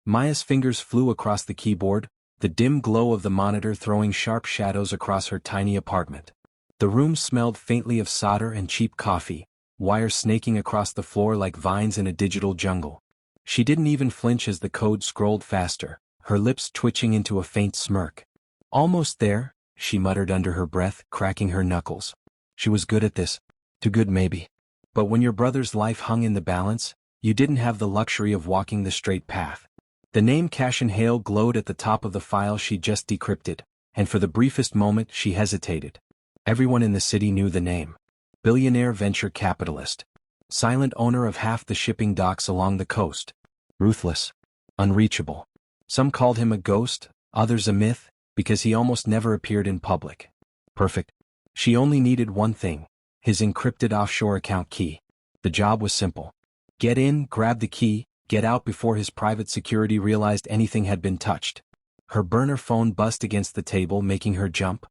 Maya's fingers flew across the keyboard, the dim glow of the monitor throwing sharp shadows across her tiny apartment. The room smelled faintly of solder and cheap coffee, wires snaking across the floor like vines in a digital jungle. She didn't even flinch as the code scrolled faster, her lips twitching into a faint smirk. "Almost there," she muttered under her breath, cracking her knuckles. She was good at this. Too good maybe. But when your brother's life hung in the balance, you didn't have the luxury of walking the straight path. The name Cassian Hale glowed at the top of the file she'd just decrypted, and for the briefest moment she hesitated. Everyone in the city knew the name. Billionaire venture capitalist. Silent owner of half the shipping docks along the coast. Ruthless. Unreachable. Some called him a ghost, others a myth, because he almost never appeared in public. Perfect. She only needed one thing: his encrypted offshore account key. The job was simple. Get in, grab the key, get out before his private security realized anything had been touched. Her burner phone buzzed against the table, making her jump.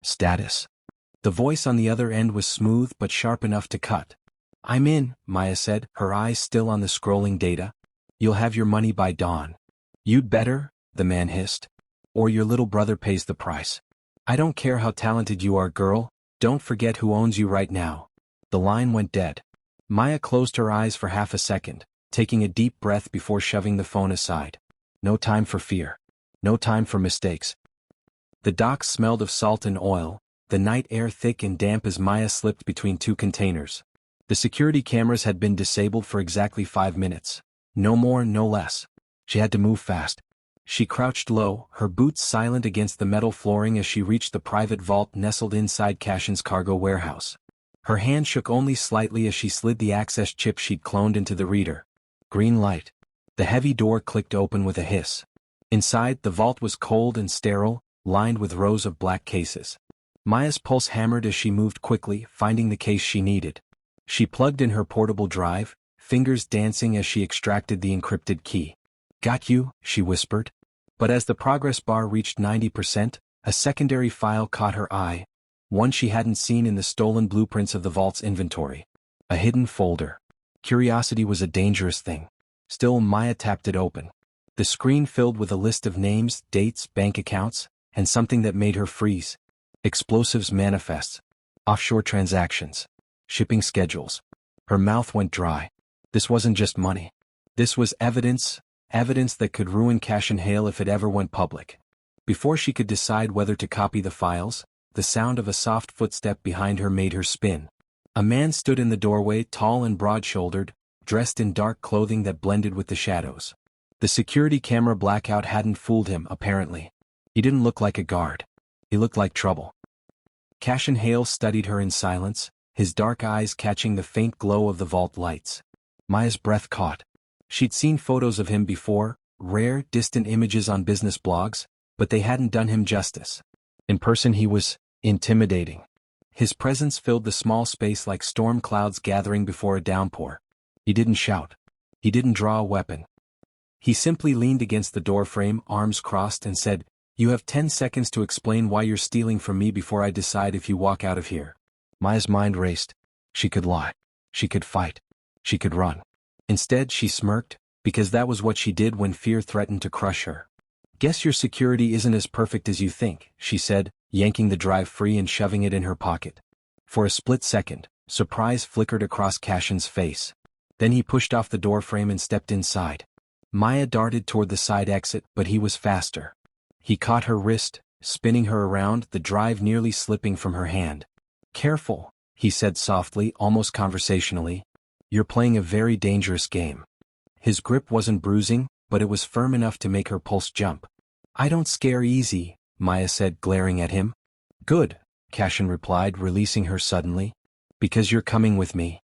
Status. The voice on the other end was smooth but sharp enough to cut. "I'm in," Maya said, her eyes still on the scrolling data. "You'll have your money by dawn." "You'd better," the man hissed. "Or your little brother pays the price." "I don't care how talented you are, girl. Don't forget who owns you right now." The line went dead. Maya closed her eyes for half a second, taking a deep breath before shoving the phone aside. No time for fear. No time for mistakes. The docks smelled of salt and oil, the night air thick and damp as Maya slipped between two containers. The security cameras had been disabled for exactly 5 minutes. No more, no less. She had to move fast. She crouched low, her boots silent against the metal flooring as she reached the private vault nestled inside Cassian's cargo warehouse. Her hand shook only slightly as she slid the access chip she'd cloned into the reader. Green light. The heavy door clicked open with a hiss. Inside, the vault was cold and sterile, lined with rows of black cases. Maya's pulse hammered as she moved quickly, finding the case she needed. She plugged in her portable drive, fingers dancing as she extracted the encrypted key. "Got you," she whispered. But as the progress bar reached 90%, a secondary file caught her eye, one she hadn't seen in the stolen blueprints of the vault's inventory. A hidden folder. Curiosity was a dangerous thing. Still, Maya tapped it open. The screen filled with a list of names, dates, bank accounts, and something that made her freeze. Explosives manifests. Offshore transactions. Shipping schedules. Her mouth went dry. This wasn't just money. This was evidence that could ruin Cassian Hale if it ever went public. Before she could decide whether to copy the files, the sound of a soft footstep behind her made her spin. A man stood in the doorway, tall and broad-shouldered, dressed in dark clothing that blended with the shadows. The security camera blackout hadn't fooled him, apparently. He didn't look like a guard. He looked like trouble. Cassian Hale studied her in silence, his dark eyes catching the faint glow of the vault lights. Maya's breath caught. She'd seen photos of him before, rare, distant images on business blogs, but they hadn't done him justice. In person he was intimidating. His presence filled the small space like storm clouds gathering before a downpour. He didn't shout. He didn't draw a weapon. He simply leaned against the doorframe, arms crossed, and said, "You have 10 seconds to explain why you're stealing from me before I decide if you walk out of here." Maya's mind raced. She could lie. She could fight. She could run. Instead, she smirked, because that was what she did when fear threatened to crush her. "Guess your security isn't as perfect as you think," she said, yanking the drive free and shoving it in her pocket. For a split second, surprise flickered across Cassian's face. Then he pushed off the doorframe and stepped inside. Maya darted toward the side exit, but he was faster. He caught her wrist, spinning her around, the drive nearly slipping from her hand. "Careful," he said softly, almost conversationally. "You're playing a very dangerous game." His grip wasn't bruising, but it was firm enough to make her pulse jump. "I don't scare easy," Maya said, glaring at him. "Good," Cassian replied, releasing her suddenly. "Because you're coming with me."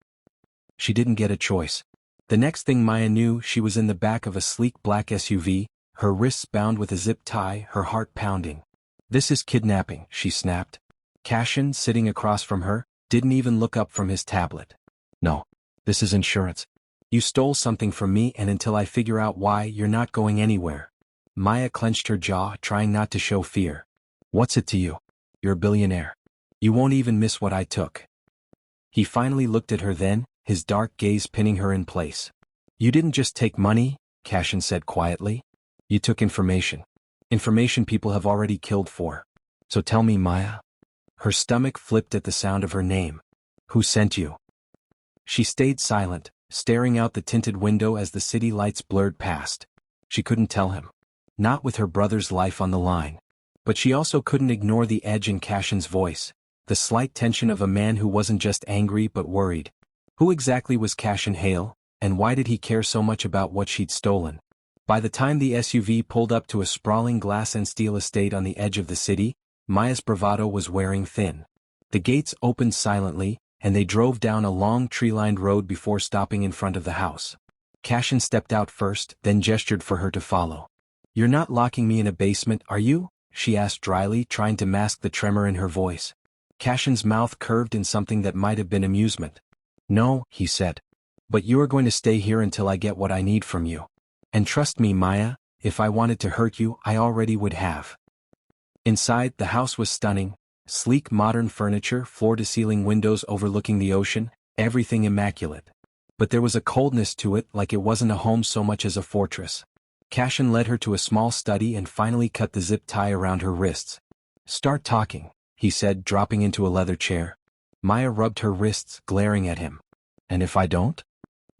She didn't get a choice. The next thing Maya knew, she was in the back of a sleek black SUV, her wrists bound with a zip tie, her heart pounding. "This is kidnapping," she snapped. Cassian, sitting across from her, didn't even look up from his tablet. "No. This is insurance. You stole something from me, and until I figure out why, you're not going anywhere." Maya clenched her jaw, trying not to show fear. "What's it to you? You're a billionaire. You won't even miss what I took." He finally looked at her then, his dark gaze pinning her in place. "You didn't just take money," Cassian said quietly. You took information. Information people have already killed for. So tell me, Maya. Her stomach flipped at the sound of her name. Who sent you? She stayed silent, staring out the tinted window as the city lights blurred past. She couldn't tell him. Not with her brother's life on the line. But she also couldn't ignore the edge in Cassian's voice, the slight tension of a man who wasn't just angry but worried. Who exactly was Cassian Hale, and why did he care so much about what she'd stolen? By the time the SUV pulled up to a sprawling glass and steel estate on the edge of the city, Maya's bravado was wearing thin. The gates opened silently, and they drove down a long tree-lined road before stopping in front of the house. Cassian stepped out first, then gestured for her to follow. "You're not locking me in a basement, are you?" she asked dryly, trying to mask the tremor in her voice. Cassian's mouth curved in something that might have been amusement. "No," he said. "But you are going to stay here until I get what I need from you. And trust me, Maya, if I wanted to hurt you, I already would have." Inside, the house was stunning. Sleek modern furniture, floor-to-ceiling windows overlooking the ocean, everything immaculate. But there was a coldness to it, like it wasn't a home so much as a fortress. Cassian led her to a small study and finally cut the zip tie around her wrists. "Start talking," he said, dropping into a leather chair. Maya rubbed her wrists, glaring at him. "And if I don't?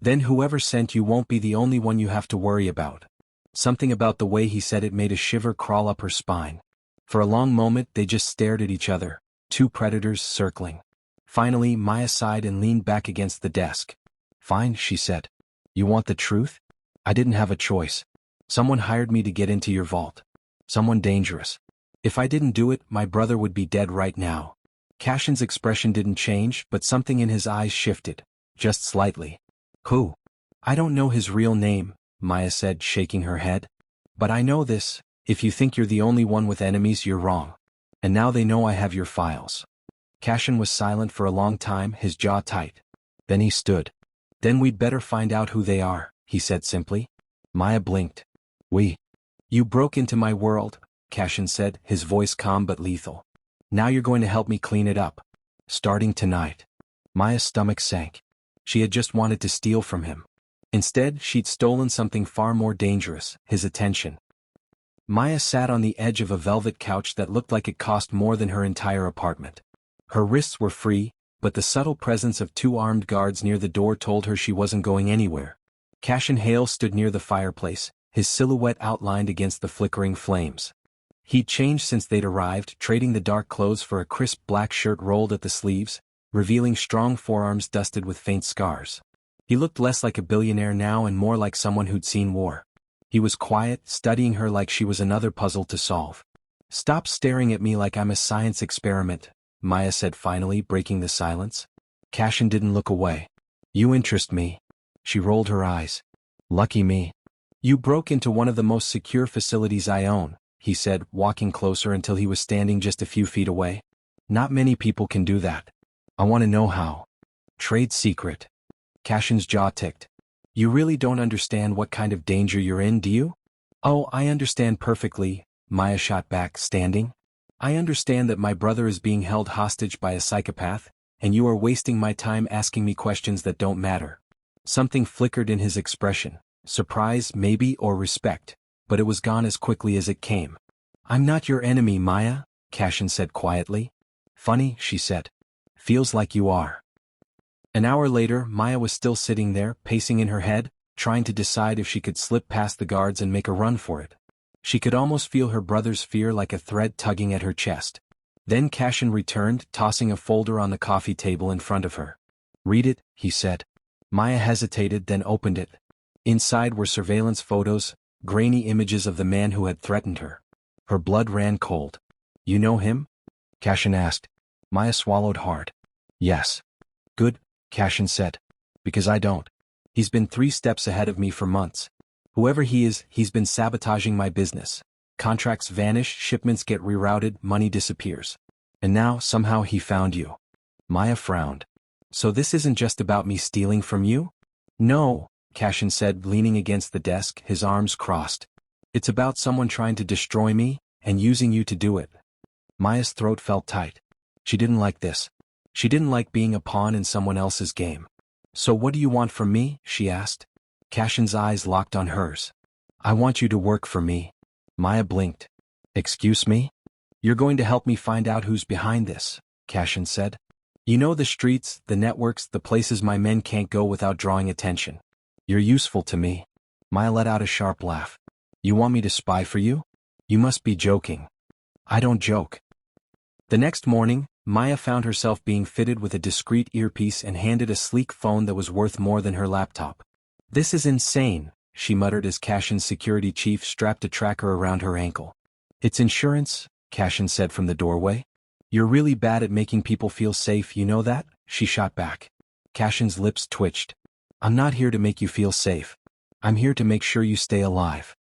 Then whoever sent you won't be the only one you have to worry about." Something about the way he said it made a shiver crawl up her spine. For a long moment they just stared at each other, two predators circling. Finally, Maya sighed and leaned back against the desk. "Fine," she said. "You want the truth? I didn't have a choice. Someone hired me to get into your vault. Someone dangerous. If I didn't do it, my brother would be dead right now." Cassian's expression didn't change, but something in his eyes shifted, just slightly. "Who?" "I don't know his real name," Maya said, shaking her head. "But I know this. If you think you're the only one with enemies, you're wrong. And now they know I have your files." Cassian was silent for a long time, his jaw tight. Then he stood. "Then we'd better find out who they are," he said simply. Maya blinked. "We." "You broke into my world," Cassian said, his voice calm but lethal. "Now you're going to help me clean it up. Starting tonight." Maya's stomach sank. She had just wanted to steal from him. Instead, she'd stolen something far more dangerous, his attention. Maya sat on the edge of a velvet couch that looked like it cost more than her entire apartment. Her wrists were free, but the subtle presence of two armed guards near the door told her she wasn't going anywhere. Cassian Hale stood near the fireplace, his silhouette outlined against the flickering flames. He'd changed since they'd arrived, trading the dark clothes for a crisp black shirt rolled at the sleeves, revealing strong forearms dusted with faint scars. He looked less like a billionaire now and more like someone who'd seen war. He was quiet, studying her like she was another puzzle to solve. "Stop staring at me like I'm a science experiment," Maya said finally, breaking the silence. Cassian didn't look away. "You interest me." She rolled her eyes. "Lucky me. You broke into one of the most secure facilities I own," he said, walking closer until he was standing just a few feet away. "Not many people can do that. I want to know how." "Trade secret." Cassian's jaw ticked. "You really don't understand what kind of danger you're in, do you?" "Oh, I understand perfectly," Maya shot back, standing. "I understand that my brother is being held hostage by a psychopath, and you are wasting my time asking me questions that don't matter." Something flickered in his expression, surprise maybe or respect, but it was gone as quickly as it came. "I'm not your enemy, Maya," Cassian said quietly. "Funny," she said. "Feels like you are." An hour later, Maya was still sitting there, pacing in her head, trying to decide if she could slip past the guards and make a run for it. She could almost feel her brother's fear like a thread tugging at her chest. Then Cassian returned, tossing a folder on the coffee table in front of her. "Read it," he said. Maya hesitated, then opened it. Inside were surveillance photos, grainy images of the man who had threatened her. Her blood ran cold. "You know him?" Cassian asked. Maya swallowed hard. "Yes." "Good," Cassian said. "Because I don't. He's been 3 steps ahead of me for months. Whoever he is, he's been sabotaging my business. Contracts vanish, shipments get rerouted, money disappears. And now, somehow he found you." Maya frowned. "So this isn't just about me stealing from you?" "No," Cassian said, leaning against the desk, his arms crossed. "It's about someone trying to destroy me, and using you to do it." Maya's throat felt tight. She didn't like this. She didn't like being a pawn in someone else's game. "So what do you want from me?" she asked. Cassian's eyes locked on hers. I want you to work for me. Maya blinked. Excuse me? You're going to help me find out who's behind this, Cassian said. You know the streets, the networks, the places my men can't go without drawing attention. You're useful to me. Maya let out a sharp laugh. You want me to spy for you? You must be joking. I don't joke. The next morning, Maya found herself being fitted with a discreet earpiece and handed a sleek phone that was worth more than her laptop. This is insane, she muttered as Cassian's security chief strapped a tracker around her ankle. It's insurance, Cassian said from the doorway. You're really bad at making people feel safe, you know that? She shot back. Cassian's lips twitched. I'm not here to make you feel safe. I'm here to make sure you stay alive.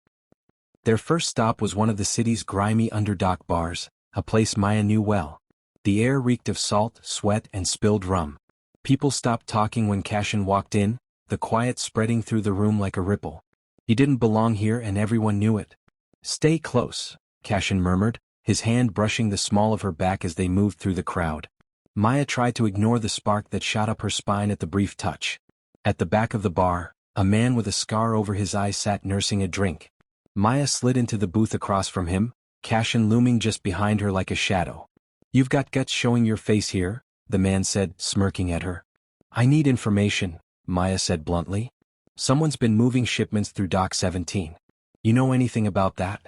Their first stop was one of the city's grimy underdock bars, a place Maya knew well. The air reeked of salt, sweat, and spilled rum. People stopped talking when Cassian walked in, the quiet spreading through the room like a ripple. He didn't belong here and everyone knew it. Stay close, Cassian murmured, his hand brushing the small of her back as they moved through the crowd. Maya tried to ignore the spark that shot up her spine at the brief touch. At the back of the bar, a man with a scar over his eye sat nursing a drink. Maya slid into the booth across from him, Cassian looming just behind her like a shadow. You've got guts showing your face here, the man said, smirking at her. I need information, Maya said bluntly. Someone's been moving shipments through Dock 17. You know anything about that?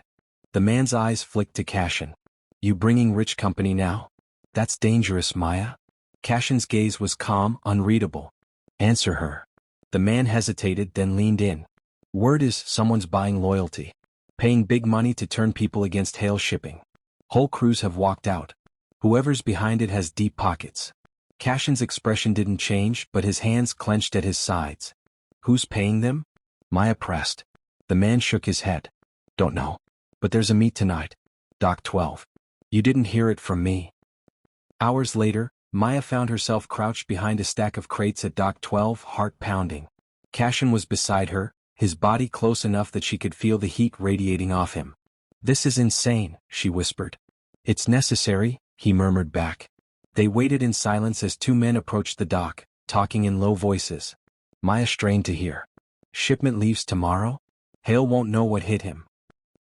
The man's eyes flicked to Cassian. You bringing rich company now? That's dangerous, Maya. Cassian's gaze was calm, unreadable. Answer her. The man hesitated, then leaned in. Word is someone's buying loyalty. Paying big money to turn people against Hale shipping. Whole crews have walked out. Whoever's behind it has deep pockets. Cassian's expression didn't change, but his hands clenched at his sides. Who's paying them? Maya pressed. The man shook his head. Don't know. But there's a meet tonight. Dock 12. You didn't hear it from me. Hours later, Maya found herself crouched behind a stack of crates at Dock 12, heart pounding. Cassian was beside her, his body close enough that she could feel the heat radiating off him. This is insane, she whispered. It's necessary, he murmured back. They waited in silence as two men approached the dock, talking in low voices. Maya strained to hear. Shipment leaves tomorrow? Hale won't know what hit him.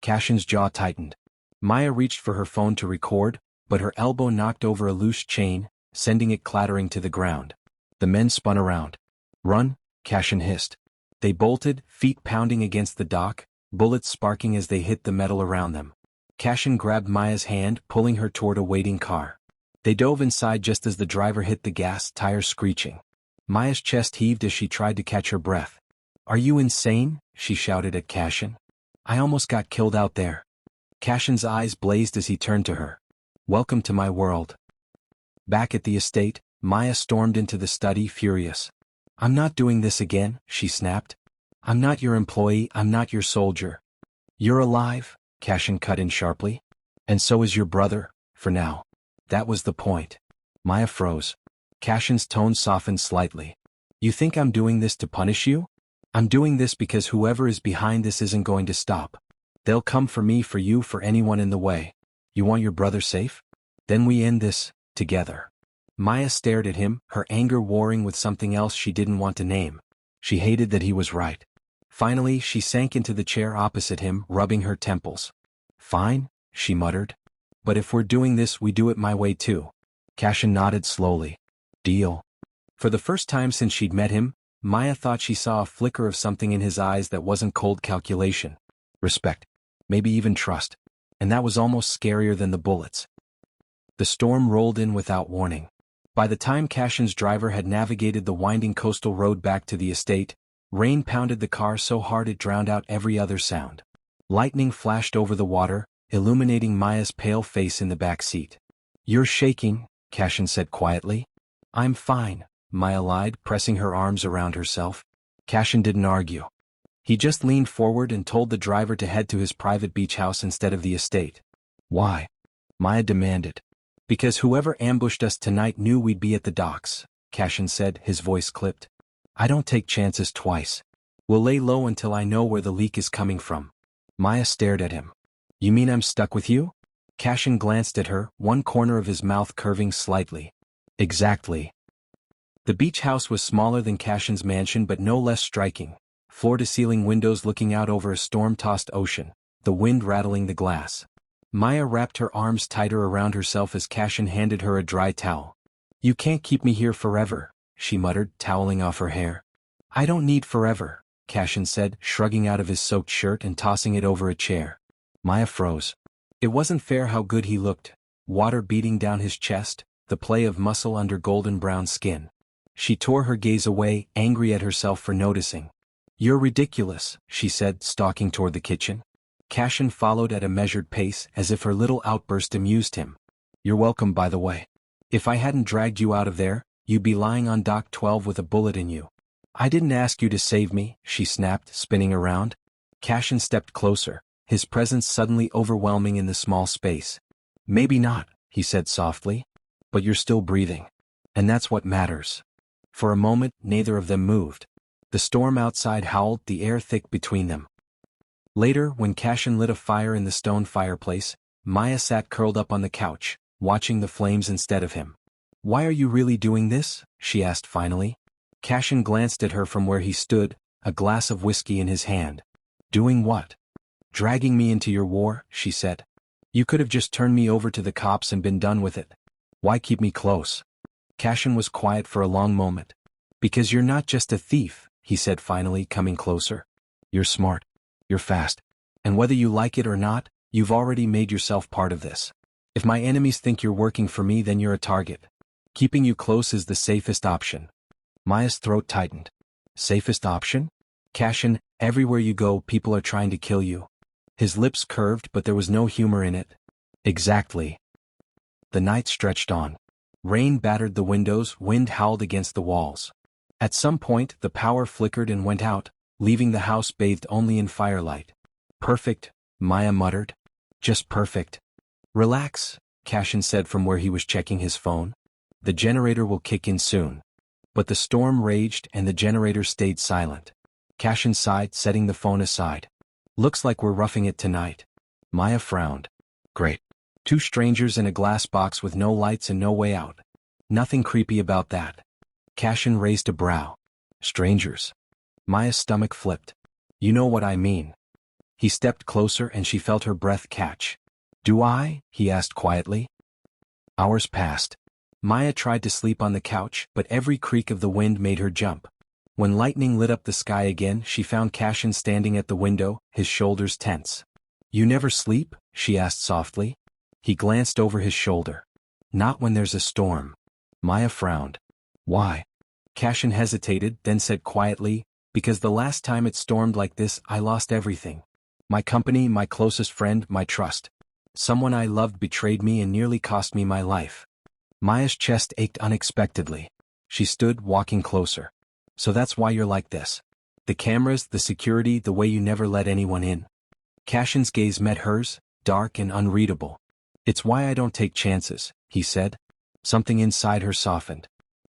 Cassian's jaw tightened. Maya reached for her phone to record, but her elbow knocked over a loose chain, sending it clattering to the ground. The men spun around. Run, Cassian hissed. They bolted, feet pounding against the dock, bullets sparking as they hit the metal around them. Cassian grabbed Maya's hand, pulling her toward a waiting car. They dove inside just as the driver hit the gas, tires screeching. Maya's chest heaved as she tried to catch her breath. Are you insane? She shouted at Cassian. I almost got killed out there. Cassian's eyes blazed as he turned to her. Welcome to my world. Back at the estate, Maya stormed into the study, furious. I'm not doing this again, she snapped. I'm not your employee, I'm not your soldier. You're alive, Cassian cut in sharply. And so is your brother, for now. That was the point. Maya froze. Cassian's tone softened slightly. You think I'm doing this to punish you? I'm doing this because whoever is behind this isn't going to stop. They'll come for me, for you, for anyone in the way. You want your brother safe? Then we end this, together. Maya stared at him, her anger warring with something else she didn't want to name. She hated that he was right. Finally, she sank into the chair opposite him, rubbing her temples. Fine, she muttered. But if we're doing this, we do it my way too. Cassian nodded slowly. Deal. For the first time since she'd met him, Maya thought she saw a flicker of something in his eyes that wasn't cold calculation. Respect. Maybe even trust. And that was almost scarier than the bullets. The storm rolled in without warning. By the time Cassian's driver had navigated the winding coastal road back to the estate, rain pounded the car so hard it drowned out every other sound. Lightning flashed over the water, illuminating Maya's pale face in the back seat. You're shaking, Cassian said quietly. I'm fine, Maya lied, pressing her arms around herself. Cassian didn't argue. He just leaned forward and told the driver to head to his private beach house instead of the estate. Why? Maya demanded. Because whoever ambushed us tonight knew we'd be at the docks, Cassian said, his voice clipped. I don't take chances twice. We'll lay low until I know where the leak is coming from. Maya stared at him. You mean I'm stuck with you? Cassian glanced at her, one corner of his mouth curving slightly. Exactly. The beach house was smaller than Cassian's mansion but no less striking. floor-to-ceiling windows looking out over a storm-tossed ocean, the wind rattling the glass. Maya wrapped her arms tighter around herself as Cassian handed her a dry towel. "You can't keep me here forever," she muttered, toweling off her hair. "I don't need forever," Cassian said, shrugging out of his soaked shirt and tossing it over a chair. Maya froze. It wasn't fair how good he looked, water beating down his chest, the play of muscle under golden brown skin. She tore her gaze away, angry at herself for noticing. "You're ridiculous," she said, stalking toward the kitchen. Cassian followed at a measured pace, as if her little outburst amused him. "You're welcome, by the way. If I hadn't dragged you out of there, you'd be lying on dock 12 with a bullet in you." "I didn't ask you to save me," she snapped, spinning around. Cassian stepped closer, his presence suddenly overwhelming in the small space. "Maybe not," he said softly. "But you're still breathing. And that's what matters." For a moment, neither of them moved. The storm outside howled, the air thick between them. Later, when Cassian lit a fire in the stone fireplace, Maya sat curled up on the couch, watching the flames instead of him. "Why are you really doing this?" she asked finally. Cassian glanced at her from where he stood, a glass of whiskey in his hand. "Doing what?" "Dragging me into your war," she said. "You could have just turned me over to the cops and been done with it. Why keep me close?" Cassian was quiet for a long moment. "Because you're not just a thief," he said finally, coming closer. "You're smart. You're fast. And whether you like it or not, you've already made yourself part of this. If my enemies think you're working for me, then you're a target. Keeping you close is the safest option." Maya's throat tightened. "Safest option?" "Cassian, everywhere you go, people are trying to kill you." His lips curved, but there was no humor in it. "Exactly." The night stretched on. Rain battered the windows, wind howled against the walls. At some point, the power flickered and went out, leaving the house bathed only in firelight. "Perfect," Maya muttered. "Just perfect." "Relax," Cassian said from where he was checking his phone. "The generator will kick in soon." But the storm raged and the generator stayed silent. Cassian sighed, setting the phone aside. "Looks like we're roughing it tonight." Maya frowned. "Great. Two strangers in a glass box with no lights and no way out. Nothing creepy about that." Cassian raised a brow. "Strangers?" Maya's stomach flipped. "You know what I mean." He stepped closer and she felt her breath catch. "Do I?" he asked quietly. Hours passed. Maya tried to sleep on the couch, but every creak of the wind made her jump. When lightning lit up the sky again, she found Cassian standing at the window, his shoulders tense. "You never sleep?" she asked softly. He glanced over his shoulder. "Not when there's a storm." Maya frowned. "Why?" Cassian hesitated, then said quietly, "Because the last time it stormed like this, I lost everything. My company, my closest friend, my trust. Someone I loved betrayed me and nearly cost me my life." Maya's chest ached unexpectedly. She stood, walking closer. "So that's why you're like this. The cameras, the security, the way you never let anyone in." Cassian's gaze met hers, dark and unreadable. "It's why I don't take chances," he said. Something inside her softened.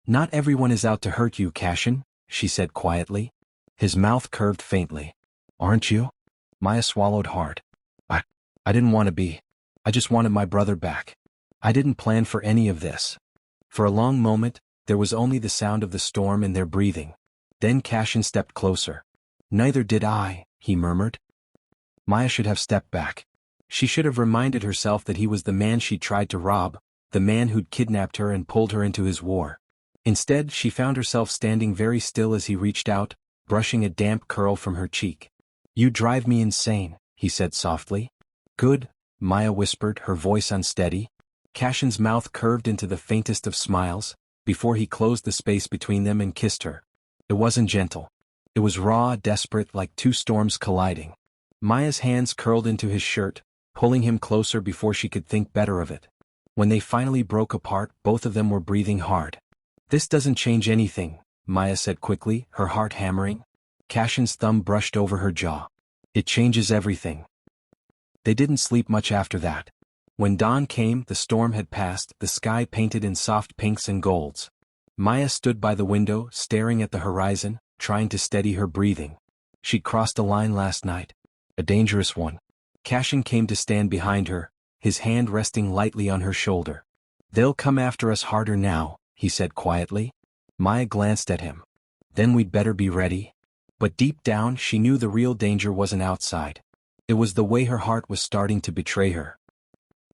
"Not everyone is out to hurt you, Cassian," she said quietly. His mouth curved faintly. "Aren't you?" Maya swallowed hard. I didn't want to be. I just wanted my brother back. I didn't plan for any of this." For a long moment, there was only the sound of the storm and their breathing. Then Cassian stepped closer. "Neither did I," he murmured. Maya should have stepped back. She should have reminded herself that he was the man she tried to rob, the man who'd kidnapped her and pulled her into his war. Instead, she found herself standing very still as he reached out, brushing a damp curl from her cheek. "You drive me insane," he said softly. "Good," Maya whispered, her voice unsteady. Cassian's mouth curved into the faintest of smiles, before he closed the space between them and kissed her. It wasn't gentle. It was raw, desperate, like two storms colliding. Maya's hands curled into his shirt, pulling him closer before she could think better of it. When they finally broke apart, both of them were breathing hard. "This doesn't change anything," Maya said quickly, her heart hammering. Cassian's thumb brushed over her jaw. "It changes everything." They didn't sleep much after that. When dawn came, the storm had passed, the sky painted in soft pinks and golds. Maya stood by the window, staring at the horizon, trying to steady her breathing. She'd crossed a line last night. A dangerous one. Cassian came to stand behind her, his hand resting lightly on her shoulder. "They'll come after us harder now," he said quietly. Maya glanced at him. "Then we'd better be ready." But deep down she knew the real danger wasn't outside. It was the way her heart was starting to betray her.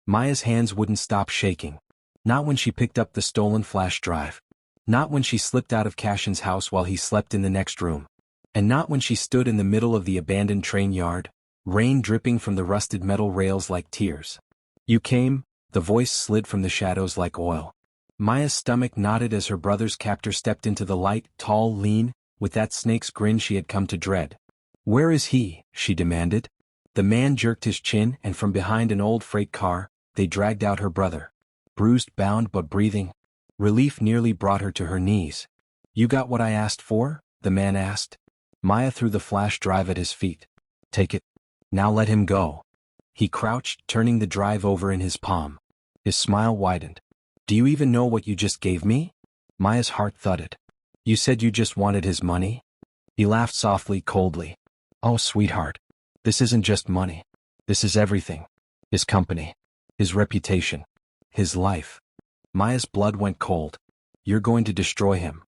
Maya's hands wouldn't stop shaking. Not when she picked up the stolen flash drive. Not when she slipped out of Cassian's house while he slept in the next room. And not when she stood in the middle of the abandoned train yard, rain dripping from the rusted metal rails like tears. "You came," the voice slid from the shadows like oil. Maya's stomach knotted as her brother's captor stepped into the light, tall, lean, with that snake's grin she had come to dread. "Where is he?" she demanded. The man jerked his chin, and from behind an old freight car, they dragged out her brother. Bruised, bound, but breathing. Relief nearly brought her to her knees. "You got what I asked for?" the man asked. Maya threw the flash drive at his feet. "Take it. Now let him go." He crouched, turning the drive over in his palm. His smile widened. "Do you even know what you just gave me?" Maya's heart thudded. "You said you just wanted his money?" He laughed softly, coldly. "Oh, sweetheart. This isn't just money. This is everything. His company. His reputation. His life." Maya's blood went cold. "You're going to destroy him.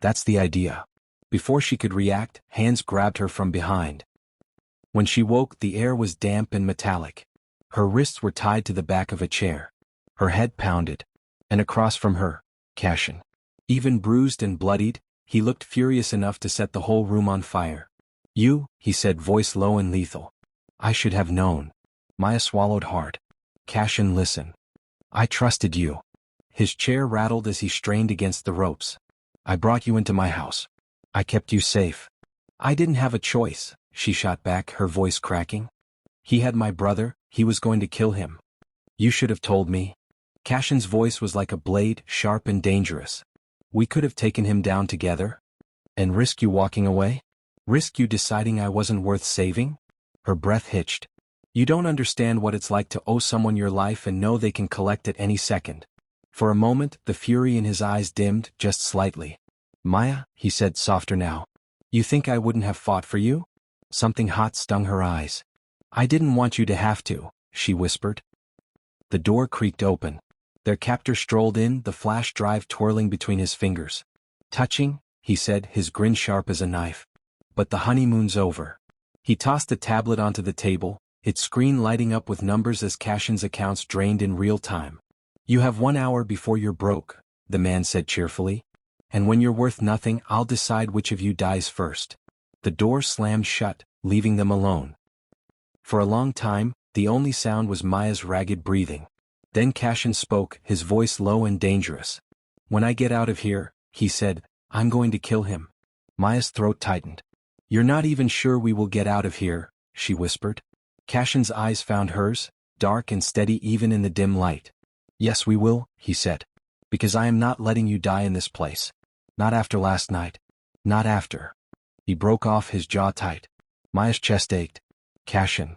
That's the idea." Before she could react, hands grabbed her from behind. When she woke, the air was damp and metallic. Her wrists were tied to the back of a chair. Her head pounded. And across from her, Cassian. Even bruised and bloodied, he looked furious enough to set the whole room on fire. "You," he said, voice low and lethal. "I should have known." Maya swallowed hard. "Cassian, listen. I trusted you." His chair rattled as he strained against the ropes. "I brought you into my house. I kept you safe." "I didn't have a choice," she shot back, her voice cracking. "He had my brother, he was going to kill him. You should have told me." Cassian's voice was like a blade, sharp and dangerous. "We could have taken him down together. And risk you walking away? Risk you deciding I wasn't worth saving?" Her breath hitched. "You don't understand what it's like to owe someone your life and know they can collect it any second." For a moment, the fury in his eyes dimmed, just slightly. "Maya," he said, softer now. "You think I wouldn't have fought for you?" Something hot stung her eyes. "I didn't want you to have to," she whispered. The door creaked open. Their captor strolled in, the flash drive twirling between his fingers. "Touching," he said, his grin sharp as a knife. "But the honeymoon's over." He tossed the tablet onto the table, its screen lighting up with numbers as Cassian's accounts drained in real time. "You have 1 hour before you're broke," the man said cheerfully. "And when you're worth nothing, I'll decide which of you dies first." The door slammed shut, leaving them alone. For a long time, the only sound was Maya's ragged breathing. Then Cassian spoke, his voice low and dangerous. "When I get out of here," he said, "I'm going to kill him." Maya's throat tightened. "You're not even sure we will get out of here," she whispered. Cassian's eyes found hers, dark and steady even in the dim light. "Yes, we will," he said. "Because I am not letting you die in this place. Not after last night. Not after." He broke off, his jaw tight. Maya's chest ached. "Cassian.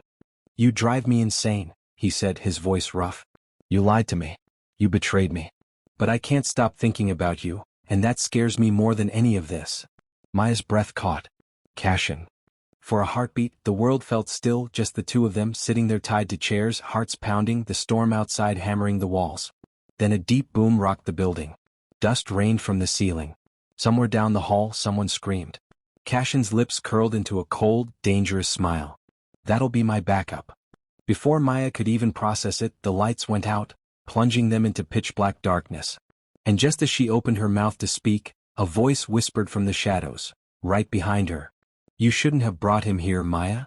You drive me insane," he said, his voice rough. "You lied to me. You betrayed me. But I can't stop thinking about you, and that scares me more than any of this." Maya's breath caught. "Cassian." For a heartbeat, the world felt still, just the two of them sitting there tied to chairs, hearts pounding, the storm outside hammering the walls. Then a deep boom rocked the building. Dust rained from the ceiling. Somewhere down the hall, someone screamed. Cassian's lips curled into a cold, dangerous smile. "That'll be my backup." Before Maya could even process it, the lights went out, plunging them into pitch-black darkness. And just as she opened her mouth to speak, a voice whispered from the shadows, right behind her. "You shouldn't have brought him here, Maya."